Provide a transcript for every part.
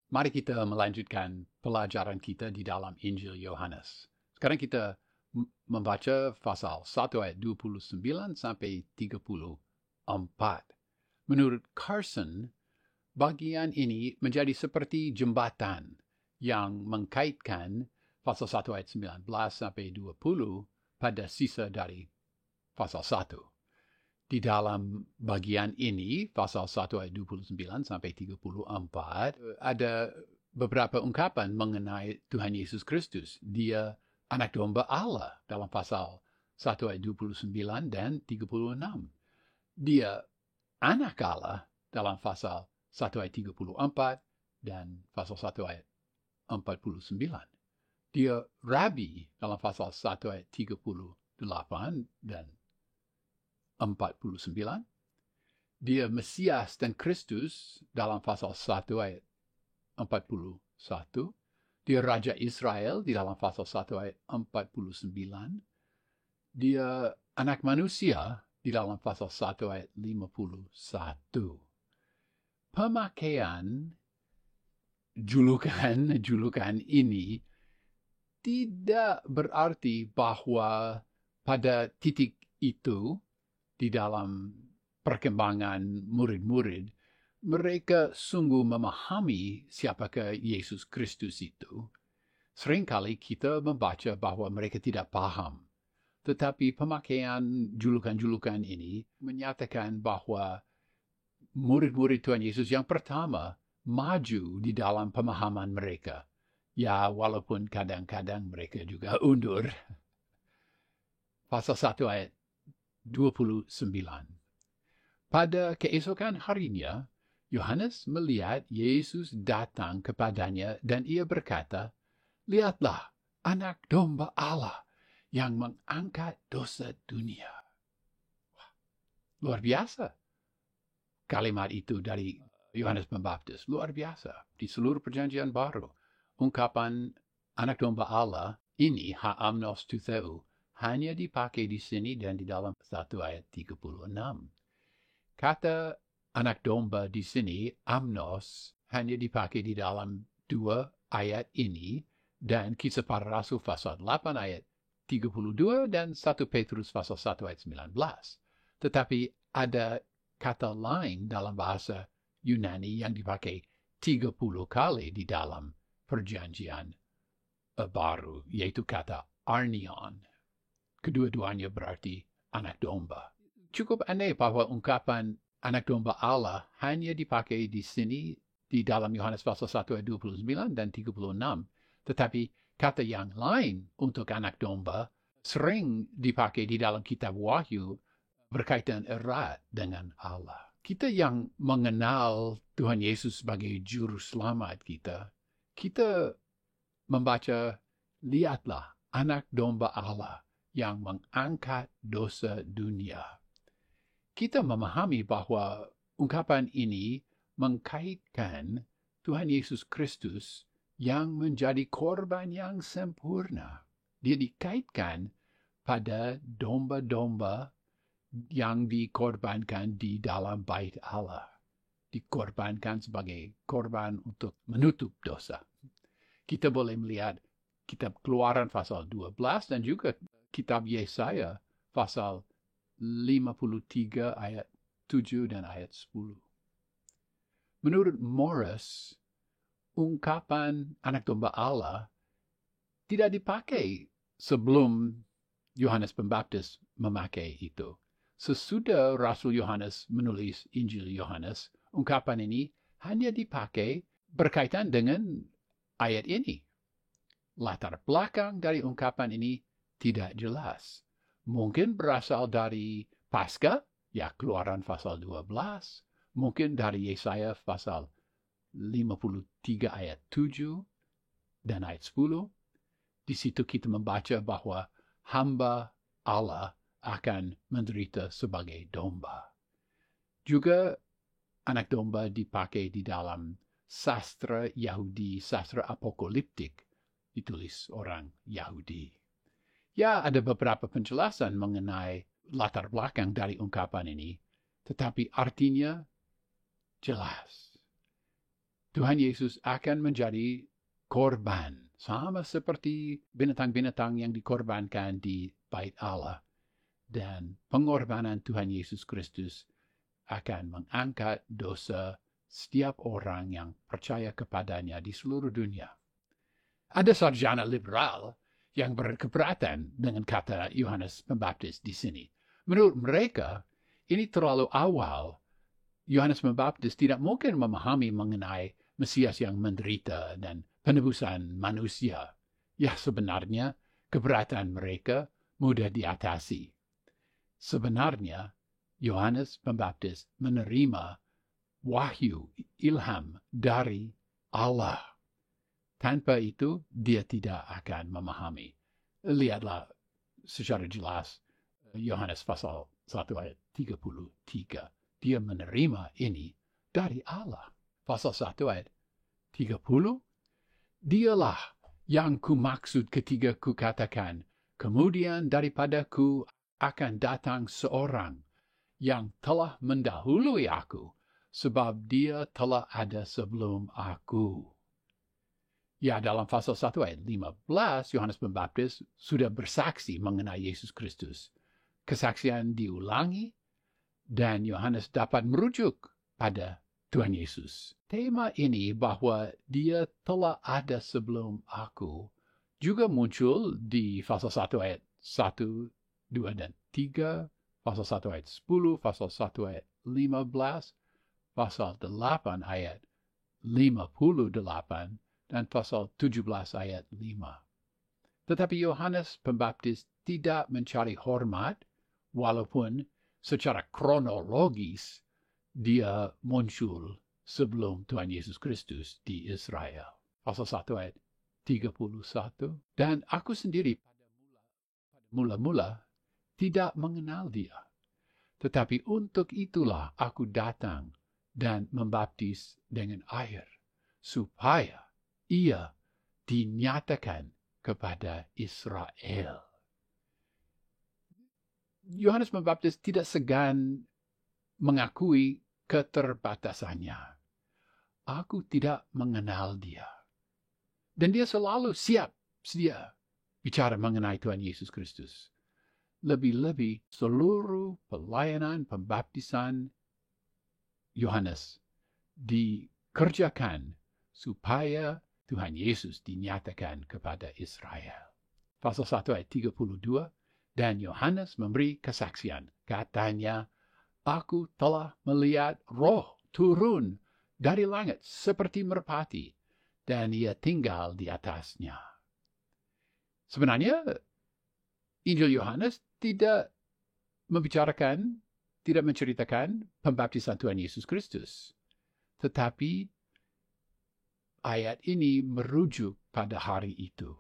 Mari kita melanjutkan pelajaran kita di dalam Injil Yohanes. Sekarang kita membaca pasal 1 ayat 29 sampai 34. Menurut Carson, bagian ini menjadi seperti jembatan yang mengkaitkan pasal 1 ayat 19 sampai 20 pada sisa dari pasal 1. Di dalam bagian ini, pasal 1 ayat 29 sampai 34, ada beberapa ungkapan mengenai Tuhan Yesus Kristus. Dia anak domba Allah dalam pasal 1 ayat 29 dan 36. Dia anak Allah dalam pasal 1 ayat 34 dan pasal 1 ayat 49. Dia Rabi dalam pasal 1 ayat 38 dan 49. Dia Mesias dan Kristus dalam pasal 1 ayat 41. Dia Raja Israel di dalam pasal 1 ayat 49. Dia anak manusia di dalam pasal 1 ayat 51. Pemakaian julukan ini tidak berarti bahwa pada titik itu di dalam perkembangan murid-murid, mereka sungguh memahami siapakah Yesus Kristus itu. Seringkali kita membaca bahwa mereka tidak paham. Tetapi pemakaian julukan-julukan ini menyatakan bahwa murid-murid Tuhan Yesus yang pertama maju di dalam pemahaman mereka. Ya, walaupun kadang-kadang mereka juga undur. Pasal 1 ayat 29. Pada keesokan harinya, Yohanes melihat Yesus datang kepadanya dan ia berkata, "Lihatlah, anak domba Allah yang mengangkat dosa dunia." Wah, luar biasa. Kalimat itu dari Yohanes Pembaptis, luar biasa. Di seluruh perjanjian baru, ungkapan anak domba Allah ini, ha-amnos tutheu, hanya dipakai di sini dan di dalam 1 ayat 36. Kata anak domba di sini, amnos, hanya dipakai di dalam 2 ayat ini dan Kisah Para Rasul pasal 8 ayat 32 dan 1 Petrus pasal 1 ayat 19. Tetapi ada kata lain dalam bahasa Yunani yang dipakai 30 kali di dalam perjanjian baru, yaitu kata arnion. Kedua-duanya berarti anak domba. Cukup aneh bahwa ungkapan anak domba Allah hanya dipakai di sini di dalam Yohanes pasal 1 ayat 29 dan 36. Tetapi kata yang lain untuk anak domba sering dipakai di dalam kitab Wahyu berkaitan erat dengan Allah. Kita yang mengenal Tuhan Yesus sebagai juru selamat kita membaca, "Lihatlah anak domba Allah yang mengangkat dosa dunia." Kita memahami bahwa ungkapan ini mengkaitkan Tuhan Yesus Kristus yang menjadi korban yang sempurna. Dia dikaitkan pada domba-domba yang dikorbankan di dalam bait Allah. Dikorbankan sebagai korban untuk menutup dosa. Kita boleh melihat kitab Keluaran pasal 12 dan juga kitab Yesaya pasal 53 ayat 7 dan ayat 10. Menurut Morris, ungkapan anak domba Allah tidak dipakai sebelum Yohanes Pembaptis memakai itu. Sesudah Rasul Yohanes menulis Injil Yohanes, ungkapan ini hanya dipakai berkaitan dengan ayat ini. Latar belakang dari ungkapan ini tidak jelas. Mungkin berasal dari Paskah, ya Keluaran pasal 12. Mungkin dari Yesaya pasal 53 ayat 7 dan ayat 10. Di situ kita membaca bahwa hamba Allah akan menderita sebagai domba. Juga anak domba dipakai di dalam sastra Yahudi, sastra apokaliptik, ditulis orang Yahudi. Ya, ada beberapa penjelasan mengenai latar belakang dari ungkapan ini, tetapi artinya jelas. Tuhan Yesus akan menjadi korban, sama seperti binatang-binatang yang dikorbankan di bait Allah. Dan pengorbanan Tuhan Yesus Kristus akan mengangkat dosa setiap orang yang percaya kepadanya di seluruh dunia. Ada sarjana liberal yang berkeberatan dengan kata Yohanes Pembaptis di sini. Menurut mereka, ini terlalu awal. Yohanes Pembaptis tidak mungkin memahami mengenai Mesias yang menderita dan penebusan manusia. Ya, sebenarnya keberatan mereka mudah diatasi. Sebenarnya, Yohanes Pembaptis menerima wahyu, ilham dari Allah. Tanpa itu, dia tidak akan memahami. Lihatlah secara jelas Yohanes pasal 1 ayat 33. Dia menerima ini dari Allah. Pasal 1 ayat 30. Dialah yang kumaksud ketika kukatakan, kemudian daripadaku akan datang seorang yang telah mendahului aku, sebab dia telah ada sebelum aku. Ya, dalam pasal 1 ayat 15, Yohanes Pembaptis sudah bersaksi mengenai Yesus Kristus. Kesaksian diulangi, dan Yohanes dapat merujuk pada Tuhan Yesus. Tema ini bahwa dia telah ada sebelum aku juga muncul di pasal 1 ayat 1, 2, dan 3, pasal 1 ayat 10, pasal 1 ayat 15, pasal 8 ayat 58, dan pasal 17 ayat 5. Tetapi Yohanes Pembaptis tidak mencari hormat, walaupun secara kronologis dia muncul sebelum Tuhan Yesus Kristus di Israel. Pasal 1 ayat 31. Dan aku sendiri pada mula-mula tidak mengenal dia. Tetapi untuk itulah aku datang dan membaptis dengan air, supaya ia dinyatakan kepada Israel. Yohanes Pembaptis tidak segan mengakui keterbatasannya. Aku tidak mengenal dia. Dan dia selalu sedia bicara mengenai Tuhan Yesus Kristus. Lebih-lebih seluruh pelayanan pembaptisan Yohanes dikerjakan supaya Tuhan Yesus dinyatakan kepada Israel. Pasal 1 ayat 32, dan Yohanes memberi kesaksian. Katanya, aku telah melihat Roh turun dari langit seperti merpati, dan ia tinggal di atasnya. Sebenarnya, Injil Yohanes tidak menceritakan pembaptisan Tuhan Yesus Kristus. Tetapi ayat ini merujuk pada hari itu.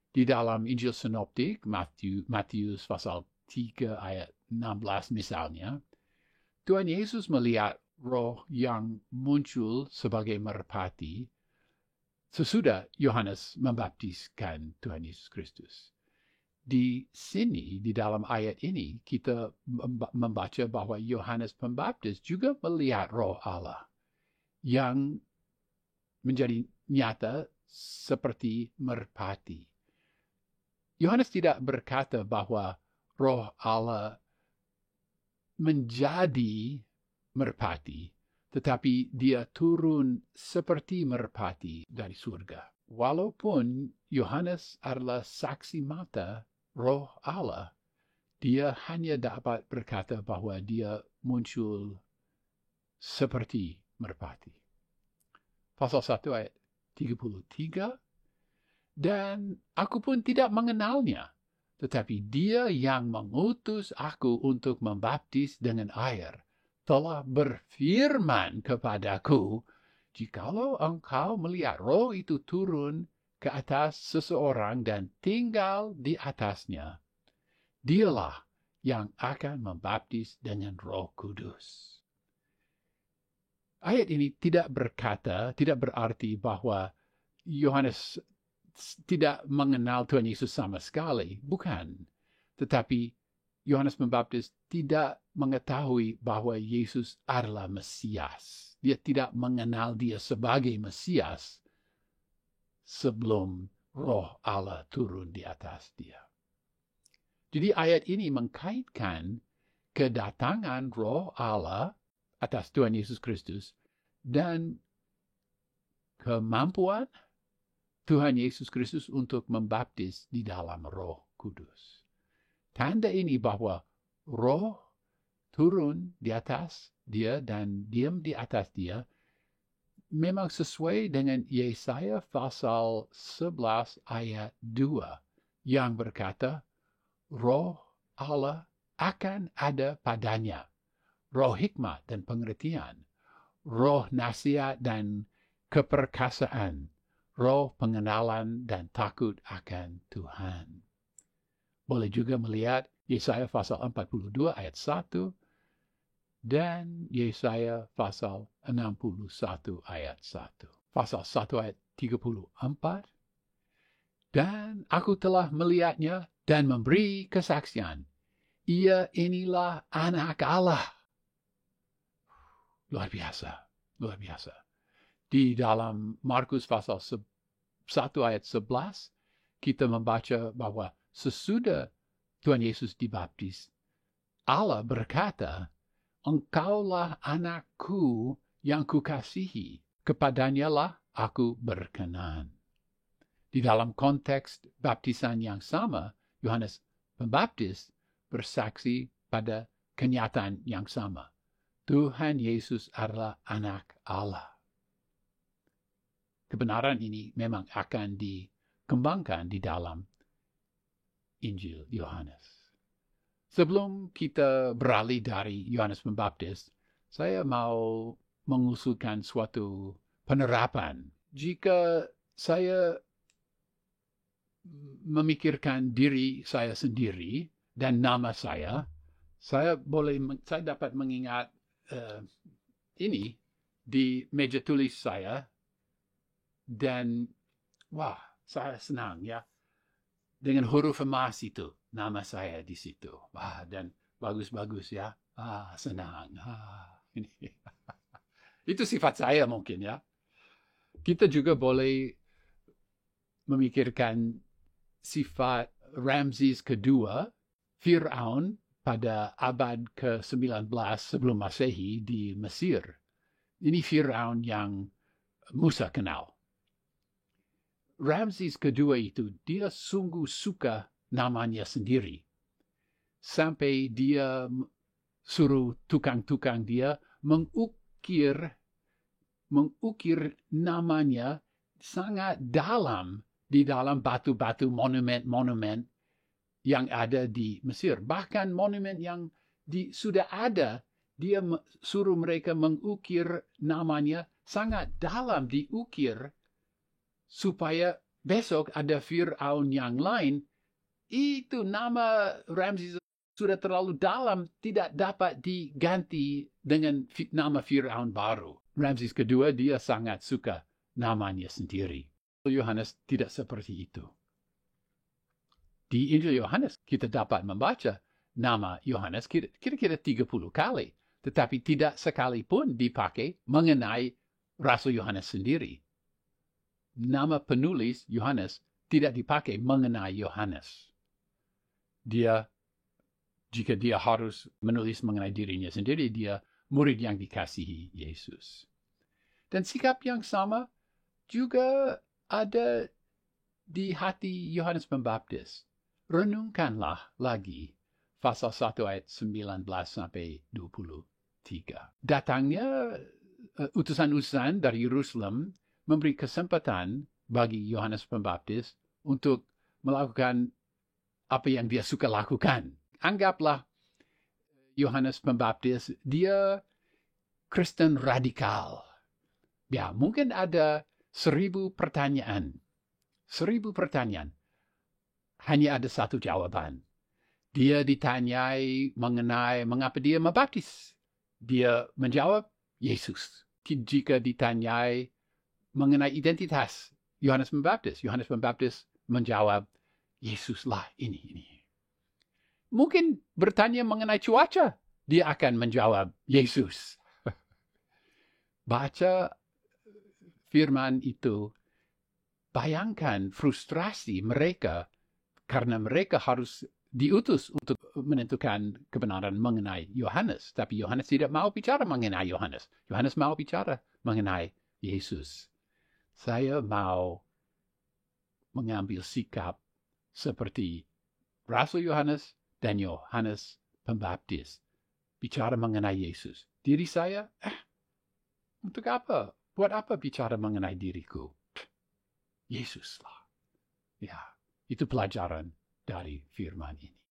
Di dalam Injil Sinoptik, Matius pasal 3 ayat 16 misalnya, Tuhan Yesus melihat roh yang muncul sebagai merpati sesudah Yohanes membaptiskan Tuhan Yesus Kristus. Di sini, di dalam ayat ini, kita membaca bahwa Yohanes Pembaptis juga melihat roh Allah yang menjadi nyata seperti merpati. Yohanes tidak berkata bahwa roh Allah menjadi merpati, tetapi dia turun seperti merpati dari surga. Walaupun Yohanes adalah saksi mata roh Allah, dia hanya dapat berkata bahwa dia muncul seperti merpati. Pasal 1 ayat 33, dan aku pun tidak mengenalnya, tetapi dia yang mengutus aku untuk membaptis dengan air telah berfirman kepadaku, jikalau engkau melihat roh itu turun ke atas seseorang dan tinggal di atasnya, dialah yang akan membaptis dengan Roh Kudus. Ayat ini tidak berarti bahwa Yohanes tidak mengenal Tuhan Yesus sama sekali. Bukan. Tetapi Yohanes Pembaptis tidak mengetahui bahwa Yesus adalah Mesias. Dia tidak mengenal dia sebagai Mesias sebelum Roh Allah turun di atas dia. Jadi ayat ini mengkaitkan kedatangan Roh Allah atas Tuhan Yesus Kristus dan kemampuan Tuhan Yesus Kristus untuk membaptis di dalam Roh Kudus. Tanda ini bahwa Roh turun di atas dia dan diam di atas dia memang sesuai dengan Yesaya pasal 11 ayat 2 yang berkata, Roh Allah akan ada padanya, roh hikmat dan pengertian, roh nasihat dan keperkasaan, roh pengenalan dan takut akan Tuhan. Boleh juga melihat Yesaya pasal 42 ayat 1 dan Yesaya pasal 61 ayat 1. Pasal 1 ayat 34. Dan aku telah melihatnya dan memberi kesaksian. Ia inilah anak Allah. Luar biasa, luar biasa. Di dalam Markus pasal 1 ayat 11, kita membaca bahwa sesudah Tuhan Yesus dibaptis, Allah berkata, Engkaulah anakku yang kukasihi, kepadanya lah aku berkenan. Di dalam konteks baptisan yang sama, Yohanes Pembaptis bersaksi pada kenyataan yang sama. Tuhan Yesus adalah anak Allah. Kebenaran ini memang akan dikembangkan di dalam Injil Yohanes. Sebelum kita beralih dari Yohanes Pembaptis, saya mau mengusulkan suatu penerapan. Jika saya memikirkan diri saya sendiri dan nama saya dapat mengingat ini di meja tulis saya dan wah, saya senang ya dengan huruf emas itu nama saya di situ. Wah, dan bagus-bagus ya. Senang. Ini. Itu sifat saya mungkin ya. Kita juga boleh memikirkan sifat Ramses kedua, Fir'aun pada abad ke-19 sebelum Masehi di Mesir. Ini Fir'aun yang Musa kenal. Ramses kedua itu, dia sungguh suka namanya sendiri. Sampai dia suruh tukang-tukang dia mengukir namanya sangat dalam di dalam batu-batu monumen-monumen yang ada di Mesir. Bahkan monumen yang sudah ada, dia suruh mereka mengukir namanya sangat dalam diukir supaya besok ada Fir'aun yang lain. Itu nama Ramses sudah terlalu dalam, tidak dapat diganti dengan nama Fir'aun baru. Ramses kedua, dia sangat suka namanya sendiri. Yohanes tidak seperti itu. Di Injil Yohanes kita dapat membaca nama Yohanes kira-kira 30 kali, tetapi tidak sekalipun dipakai mengenai Rasul Yohanes sendiri. Nama penulis Yohanes tidak dipakai mengenai Yohanes. Jika dia harus menulis mengenai dirinya sendiri, dia murid yang dikasihi Yesus. Dan sikap yang sama juga ada di hati Yohanes Pembaptis. Renungkanlah lagi pasal 1 ayat 19 sampai 23. Datangnya utusan-utusan dari Yerusalem memberi kesempatan bagi Yohanes Pembaptis untuk melakukan apa yang dia suka lakukan. Anggaplah Yohanes Pembaptis, dia Kristen radikal. Ya, mungkin ada 1000 pertanyaan. 1000 pertanyaan. Hanya ada satu jawaban. Dia ditanyai mengenai mengapa dia membaptis. Dia menjawab, Yesus. Jika ditanyai mengenai identitas Yohanes Pembaptis menjawab, Yesuslah ini. Mungkin bertanya mengenai cuaca, dia akan menjawab, Yesus. baca firman itu, bayangkan frustrasi mereka karena mereka harus diutus untuk menentukan kebenaran mengenai Yohanes. Tapi Yohanes tidak mau bicara mengenai Yohanes. Yohanes mau bicara mengenai Yesus. Saya mau mengambil sikap seperti Rasul Yohanes dan Yohanes Pembaptis. Bicara mengenai Yesus. Diri saya, untuk apa? Buat apa bicara mengenai diriku? Yesuslah. Ya, itu pelajaran dari firman ini.